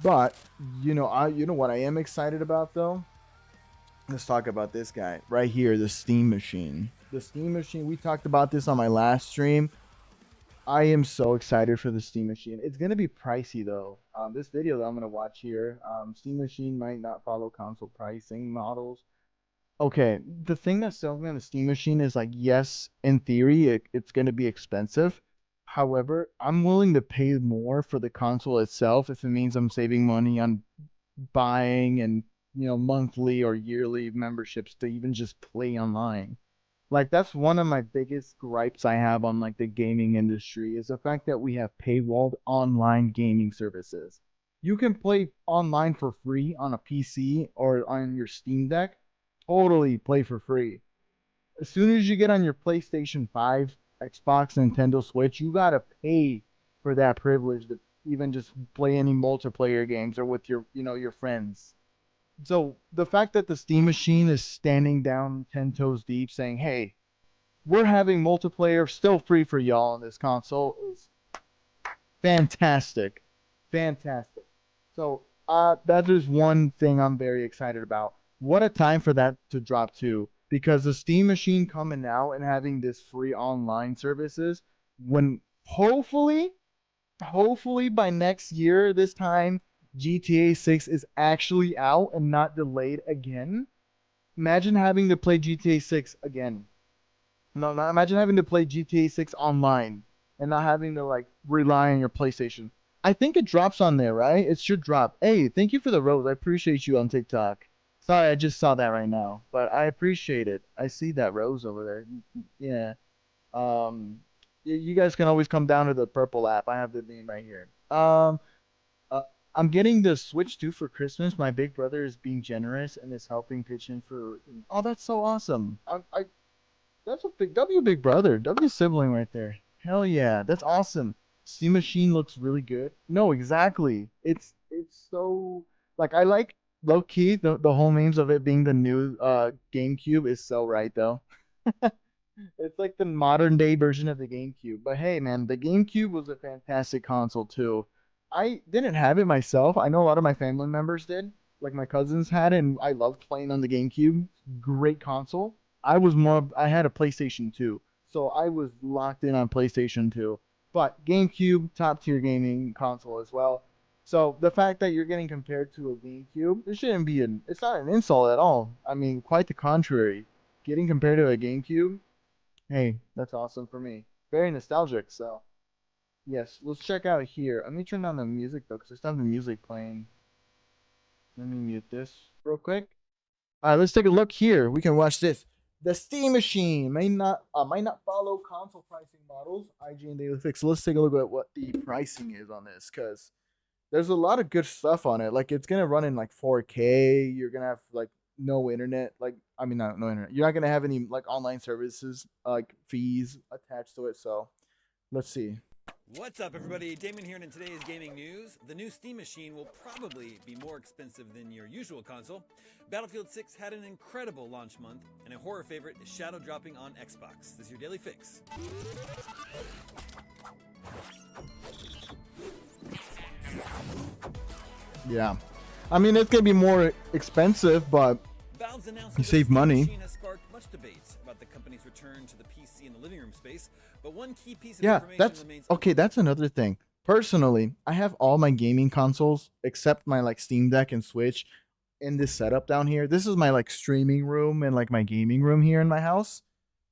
But you know what I am excited about though. Let's talk about this guy right here, the Steam Machine. The Steam Machine. We talked about this on my last stream. I am so excited for the Steam Machine. It's gonna be pricey though. This video that I'm gonna watch here, Steam Machine might not follow console pricing models. Okay, the thing that's selling me on the Steam Machine is like, yes, in theory, it's gonna be expensive. However, I'm willing to pay more for the console itself if it means I'm saving money on buying and monthly or yearly memberships to even just play online. Like that's one of my biggest gripes I have on like the gaming industry is the fact that we have paywalled online gaming services. You can play online for free on a PC or on your Steam Deck, totally play for free. As soon as you get on your PlayStation 5, Xbox, Nintendo Switch, you gotta pay for that privilege to even just play any multiplayer games or with your friends. So the fact that the Steam Machine is standing down 10 toes deep saying, hey, we're having multiplayer still free for y'all on this console is fantastic. Fantastic. So that is one thing I'm very excited about. What a time for that to drop too. Because the Steam Machine coming out and having this free online services when hopefully by next year, this time GTA 6 is actually out and not delayed again. Imagine having to play GTA 6 again. No, not imagine having to play GTA 6 online and not having to like rely on your PlayStation. I think it drops on there, right? It should drop. Hey, thank you for the rose. I appreciate you on TikTok. Sorry, I just saw that right now, but I appreciate it. I see that rose over there. Yeah. Um, you guys can always come down to the purple app. I have the name right here. Uh, I'm getting the Switch 2 for Christmas. My big brother is being generous and is helping pitch in for. Oh, that's so awesome. I that's a big big brother, W sibling right there. Hell yeah, that's awesome. Steam Machine looks really good. No, exactly. It's so like I like low key the whole memes of it being the new GameCube is so right though. It's like the modern day version of the GameCube. But hey, man, the GameCube was a fantastic console too. I didn't have it myself. I know a lot of my family members did. Like my cousins had it, and I loved playing on the GameCube. Great console. I had a PlayStation 2, so I was locked in on PlayStation 2. But GameCube, top tier gaming console as well. So the fact that you're getting compared to a GameCube, it's not an insult at all. I mean, quite the contrary. Getting compared to a GameCube, hey, that's awesome for me. Very nostalgic. So yes, let's check out here. Let me turn down the music though, because I still have the music playing. Let me mute this real quick. All right, let's take a look here. We can watch this. The Steam Machine may not follow console pricing models. IGN Daily Fix. So let's take a look at what the pricing is on this, because there's a lot of good stuff on it. Like it's gonna run in like 4K. You're gonna have like no internet. Like I mean, not no internet. You're not gonna have any like online services like fees attached to it. So let's see. What's up, everybody? Damon here, and in today's gaming news, the new Steam Machine will probably be more expensive than your usual console. Battlefield 6 had an incredible launch month, and a horror favorite is shadow dropping on Xbox. This is your daily fix. Yeah, I mean it's gonna be more expensive, but Valve's you announcement of the save Steam money. Machine has sparked much debate about the company's return to the PC and the living room space, but one key piece of Yeah, information that's remains okay. That's another thing. Personally, I have all my gaming consoles except my like Steam Deck and Switch in this setup down here. This is my like streaming room and like my gaming room here in my house.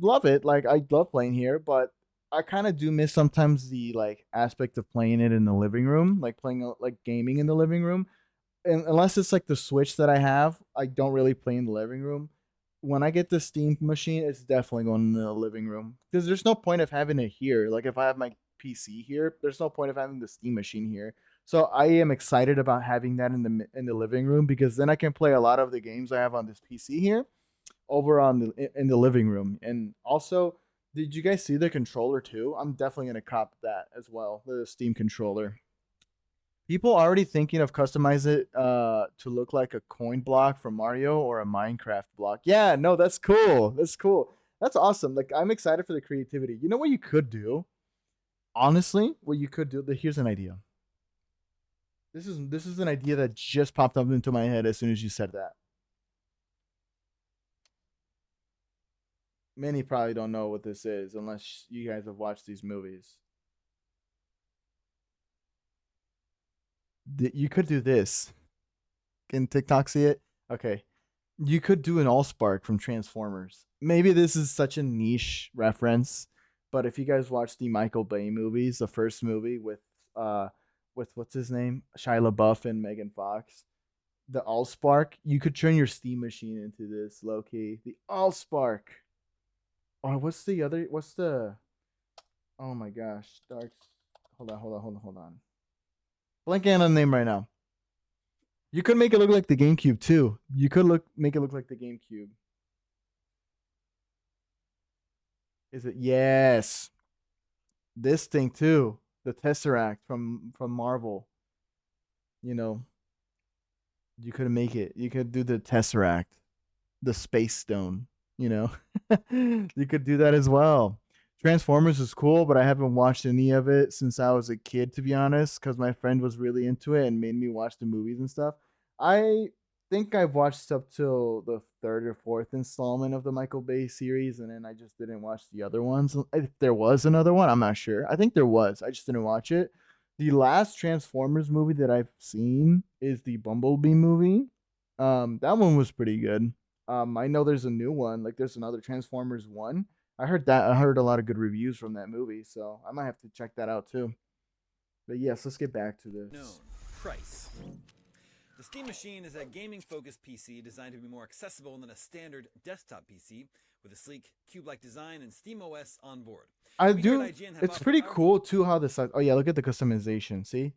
Love it. Like I love playing here, but I kind of do miss sometimes the like aspect of playing it in the living room, like playing like gaming in the living room. And unless it's like the Switch that I have, I don't really play in the living room. When I get the Steam machine, it's definitely going in the living room because there's no point of having it here. Like if I have my PC here, there's no point of having the Steam machine here. So I am excited about having that in the living room because then I can play a lot of the games I have on this PC here over on the in the living room. And also, did you guys see the controller too? I'm definitely gonna cop that as well, the Steam controller. People already thinking of customize it to look like a coin block from Mario or a Minecraft block. Yeah, no, that's cool. That's cool. That's awesome. Like I'm excited for the creativity. You know what you could do? Honestly, what you could do, here's an idea. This is an idea that just popped up into my head as soon as you said that. Many probably don't know what this is unless you guys have watched these movies. You could do this. Can TikTok see it? Okay. You could do an Allspark from Transformers. Maybe this is such a niche reference, but if you guys watch the Michael Bay movies, the first movie uh with what's his name? Shia LaBeouf and Megan Fox, the Allspark, you could turn your steam machine into this low key. The Allspark. Oh, what's the oh my gosh, Dark. Hold on. Blanking on the name right now. You could make it look like the GameCube too. You could make it look like the GameCube. Is it? Yes. This thing too. The Tesseract from Marvel. You know, you could make it. You could do the Tesseract, the Space Stone. You know, you could do that as well. Transformers is cool, but I haven't watched any of it since I was a kid, to be honest, because my friend was really into it and made me watch the movies and stuff. I think I've watched up till the third or fourth installment of the Michael Bay series, and then I just didn't watch the other ones. If there was another one, I'm not sure. I think there was. I just didn't watch it. The last Transformers movie that I've seen is the Bumblebee movie. That one was pretty good. I know there's a new one, like there's another Transformers one. I heard a lot of good reviews from that movie, so I might have to check that out too. But yes, let's get back to Known. this. Price. The Steam Machine is a gaming-focused PC designed to be more accessible than a standard desktop PC, with a sleek, cube-like design and SteamOS on board. I We here do. at IGN have It's offered pretty powerful cool too how the size. Oh yeah, look at the customization. See,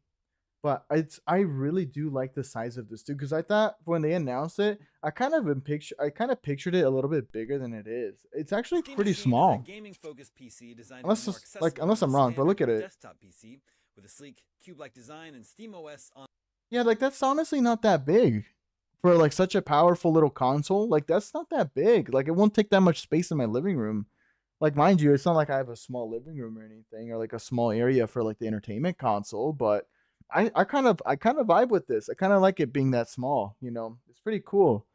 but I really do like the size of this too because I thought when they announced it, I kind of pictured it a little bit bigger than it is. It's actually Steam pretty Machine is a small. gaming-focused PC designed to be Unless more it's, like accessible unless than I'm a wrong, but look standard at it. desktop PC, with a sleek, cube-like design and SteamOS on. Yeah, like that's honestly not that big for like such a powerful little console. Like that's not that big. Like it won't take that much space in my living room. Like mind you, it's not like I have a small living room or anything or like a small area for like the entertainment console, but I kind of vibe with this. I kind of like it being that small, you know. It's pretty cool.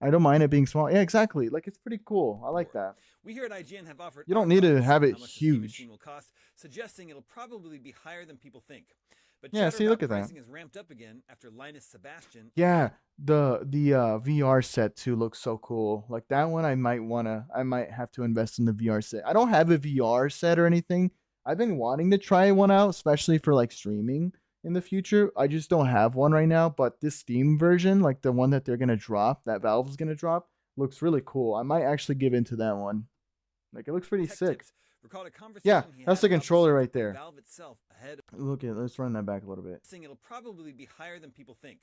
I don't mind it being small. Yeah, exactly. Like it's pretty cool. I like Board. that. We here at IGN have offered You our don't need to thoughts have on it how much the Steam huge. Machine will cost, suggesting it'll probably be higher than people think. But Yeah, chatter see, look about at that. pricing is ramped up again after Linus Sebastian. Yeah, the VR set too looks so cool. Like that one I might have to invest in the VR set. I don't have a VR set or anything. I've been wanting to try one out, especially for like streaming in the future. I just don't have one right now, but this Steam version, like the one that they're going to drop, that Valve's going to drop, looks really cool. I might actually give into that one. Like it looks pretty Tech sick. Tips recalled a Yeah, conversation he that's had the about the controller right subject with there. Valve itself ahead of Let's run that back a little bit. saying it'll probably be higher than people think.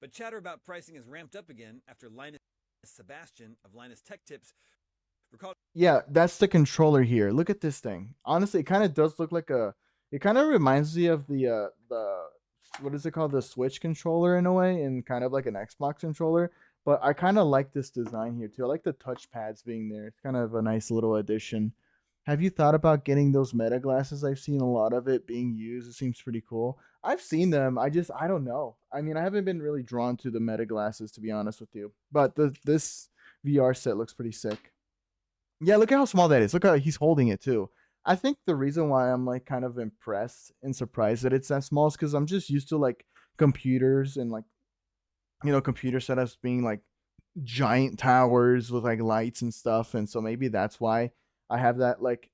But chatter about pricing is ramped up again after Linus Sebastian of Linus Tech Tips recalled. Yeah, that's the controller here. Look at this thing. Honestly, it kind of does look like a. It kind of reminds me of the what is it called, the Switch controller in a way, and kind of like an Xbox controller. But I kind of like this design here too. I like the touch pads being there. It's kind of a nice little addition. Have you thought about getting those Meta glasses? I've seen a lot of it being used. It seems pretty cool. I've seen them. I don't know. I mean, I haven't been really drawn to the Meta glasses to be honest with you. But this VR set looks pretty sick. Yeah, look at how small that is. Look how he's holding it too. I think the reason why I'm like kind of impressed and surprised that it's that small is because I'm just used to like computers and like computer setups being like giant towers with like lights and stuff, and so maybe that's why I have that like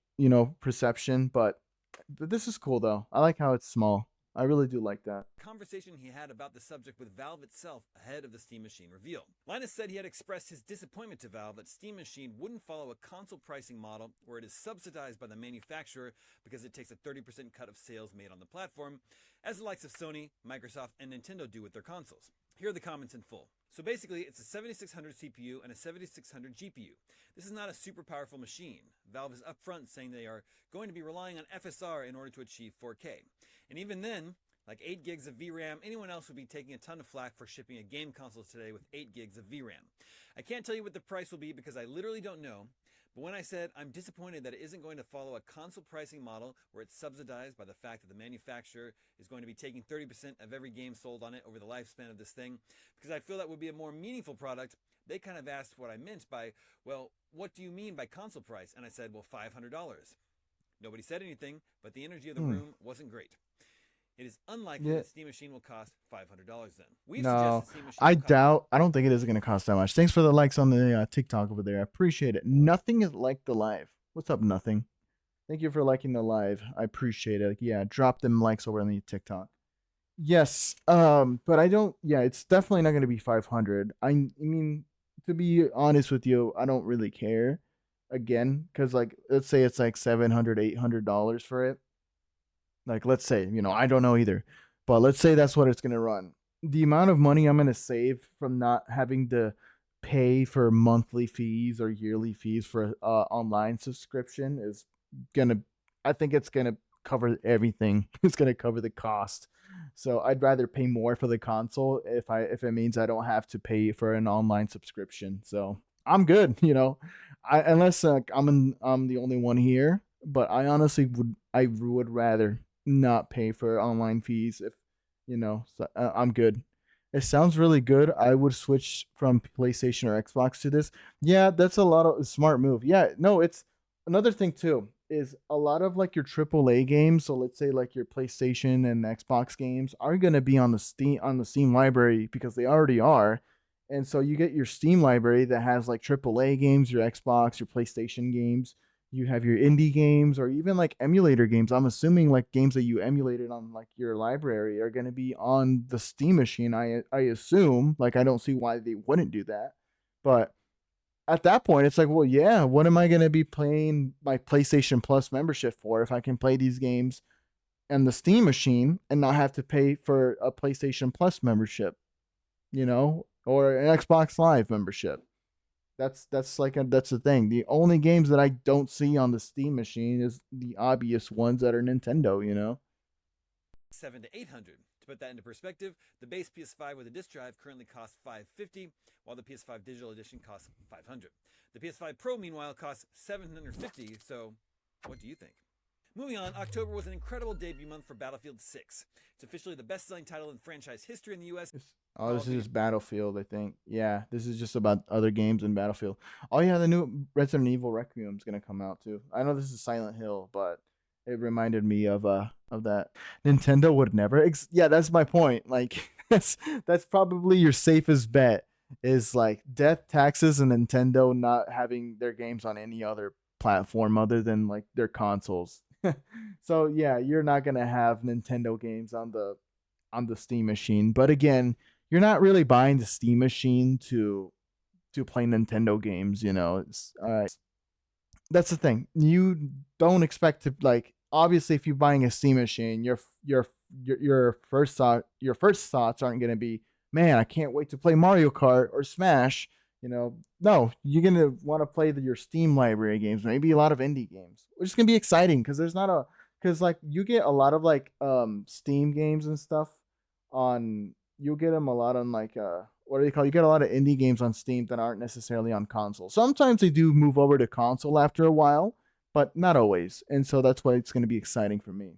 perception. But this is cool though. I like how it's small. I really do like that. Conversation he had about the subject with Valve itself ahead of the Steam Machine reveal. Linus said he had expressed his disappointment to Valve that Steam Machine wouldn't follow a console pricing model where it is subsidized by the manufacturer because it takes a 30% cut of sales made on the platform, as the likes of Sony, Microsoft, and Nintendo do with their consoles. Here are the comments in full. So basically, it's a 7600 CPU and a 7600 GPU. This is not a super powerful machine. Valve is upfront saying they are going to be relying on FSR in order to achieve 4K. And even then, like 8 gigs of VRAM, anyone else would be taking a ton of flack for shipping a game console today with 8 gigs of VRAM. I can't tell you what the price will be because I literally don't know, But when I said I'm disappointed that it isn't going to follow a console pricing model where it's subsidized by the fact that the manufacturer is going to be taking 30% of every game sold on it over the lifespan of this thing, because I feel that would be a more meaningful product, they kind of asked what I meant by, well, what do you mean by console price? And I said, well, $500. Nobody said anything, but the energy of the room wasn't great. It is unlikely Yeah. that Steam Machine will cost $500 then. We've No, suggested Steam Machine I will cost. doubt. I don't think it is going to cost that much. Thanks for the likes on the TikTok over there. I appreciate it. Nothing is like the live. What's up, nothing? Thank you for liking the live. I appreciate it. Yeah, drop them likes over on the TikTok. Yes. But I don't. Yeah, it's definitely not going to be 500. I mean, to be honest with you, I don't really care. Again, because like, let's say it's like 700, $800 for it. Like, let's say, I don't know either, but let's say that's what it's going to run. The amount of money I'm going to save from not having to pay for monthly fees or yearly fees for online subscription is going to, I think it's going to cover everything. It's going to cover the cost. So I'd rather pay more for the console if it means I don't have to pay for an online subscription. So I'm good, unless I'm the only one here, but I would rather not pay for online fees if so, I'm good. It sounds really good. I would switch from PlayStation or Xbox to this. Yeah, that's a lot of smart move. Yeah, no, it's another thing too is a lot of like your AAA games, so let's say like your PlayStation and Xbox games are going to be on the Steam library because they already are. And so you get your Steam library that has like AAA games, your Xbox, your PlayStation games, you have your indie games or even like emulator games. I'm assuming like games that you emulated on like your library are going to be on the Steam machine. I assume, like I don't see why they wouldn't do that. But at that point it's like, well, yeah, what am I going to be paying my PlayStation Plus membership for if I can play these games and the Steam machine and not have to pay for a PlayStation Plus membership, or an Xbox Live membership? That's the thing. The only games that I don't see on the Steam machine is the obvious ones that are Nintendo. 7 to 800. To put that into perspective, the base PS5 with a disc drive currently costs $550, while the PS5 Digital Edition costs $500. The PS5 Pro, meanwhile, costs $750. So, what do you think? Moving on, October was an incredible debut month for Battlefield 6. It's officially the best-selling title in franchise history in the US. Oh, this is just Battlefield, I think. Yeah, this is just about other games in Battlefield. Oh yeah, the new Resident Evil Requiem is gonna come out too. I know this is Silent Hill, but it reminded me of that. Nintendo would never. Yeah, that's my point. Like that's probably your safest bet is like death, taxes, and Nintendo not having their games on any other platform other than like their consoles. So yeah, you're not gonna have Nintendo games on the Steam machine. But again, you're not really buying the Steam machine to play Nintendo games. That's the thing. You don't expect to like. Obviously, if you're buying a Steam machine, your first thoughts aren't gonna be, man, I can't wait to play Mario Kart or Smash. No, you're gonna want to play your Steam library games, maybe a lot of indie games, which is gonna be exciting because like you get a lot of like Steam games and stuff on you'll get them a lot on like what do they call you get a lot of indie games on Steam that aren't necessarily on console. Sometimes they do move over to console after a while, but not always. And so that's why it's going to be exciting for me.